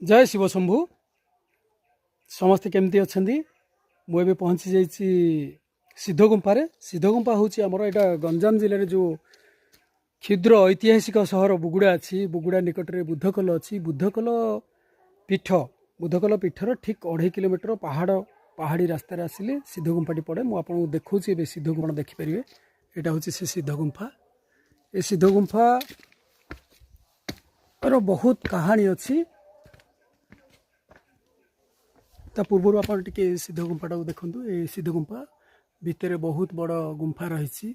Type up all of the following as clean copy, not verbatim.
जय शिव शंभु समस्ते केमती अच्छा मुझे पहुँची जाइए सिद्धगुम्फार सिद्धगुम्फा हूँ आमर यहाँ गंजाम जिले जो क्षुद्र ऐतिहासिक सहर बुगुड़ा अच्छी बुगुड़ा निकट में बुद्धकल अच्छी बुद्धकल पीठर ठीक 2.5 किलोमीटर पहाड़ी रास्तार आसिले सिद्धगुम्फाटी पड़े मुझे देखूँ सिद्धगुम्फा देखिपारे यहाँ हूँ से सिद्धगुम्फा ये सिद्धगुम्फा बहुत कहानी अच्छी ता पूर्व आप सिद्धगुम्फा देखु ये सिद्धगुम्फा भितर बहुत बड़ गुम्फा रही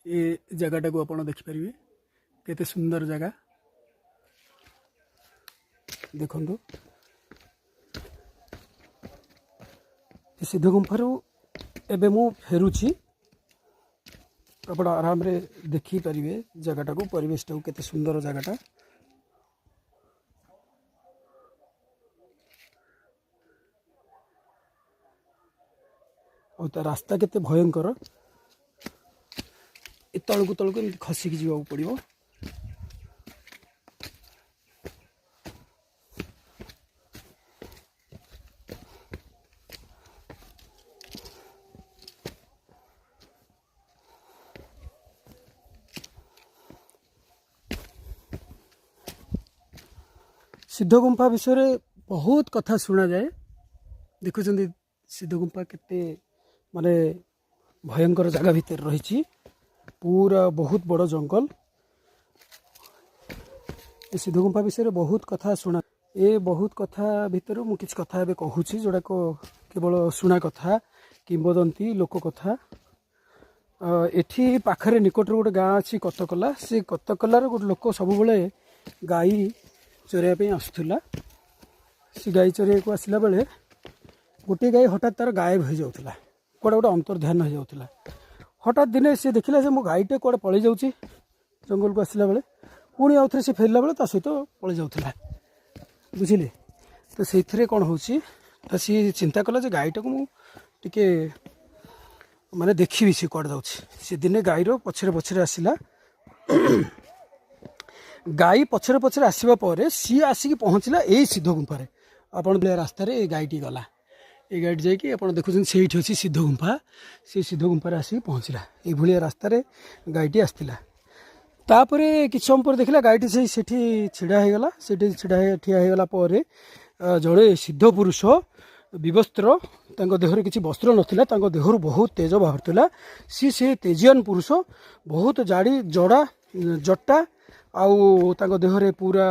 ये जगटा को आप देखिपारे केते सुंदर जगह देखु सिद्धगुम्फारू एबे मु फेरुची आप आराम रे देखिपारे जगटा को परिवेशटा को केते सुंदर जगटा और ता रास्ता केते भयंकर तलकू तलकू खसिकी जावाक पड़िबो सिद्धगुम्फा विषय बहुत कथा शुणा जाए देखुं सिद्धगुम्फा केते माने भयंकर जगह भितर रही पूरा बहुत बड़ जंगल ये सिद्धगुम्फा विषय बहुत कथा शुणा ये बहुत कथा भितर मु किछ कथा एबे कहूची जोड़ा को केवल शुणा कथा किंबदंती लोक कथा एठी पाखरे निकट गोटे गाँ अच्छी कतकला से कतकलार गोटे लोक सब गाई चराई आसूला से गाई चराई को आसला बेले गोटे गाई हठात तार गायब हो जाऊला कौड़ा गोटे अंतर्ध्यान हो जाऊला हठात दिने सी देखला मो गाईटे कौड़े पलि जाऊँगी जंगल को आसला बेले पुणी आउ थे फेरला बेले ता सहित पलि जाऊला बुझिले तो से कौन हो सी चिंता कला गाईटा को मुझे माने देखी सी कौड़ जाऊँ सी दिने गाईर पछरे पछरे आसला गाई पछरे पछरे आसवा पर सी आसिक पहुँचला यही सिद्धगुम्फार आपन रास्तार ये गाईटी गला ये गाड़ी जाकि आप देखुं से अच्छी सिद्धगुम्फा से सिद्धगुम्फार आसिक पहुँचला ये रास्तार गाईटी आसला तापर किछ समय पर देखला गाईटी से छिड़ा होगला से ठिया होगला जड़े सिद्ध पुरुष विवस्त्र देहर किसी वस्त्र नथिला देहर बहुत तेज बाहर से तेजियान पुरुष बहुत जाड़ी जड़ा जटा आउ देहरे पूरा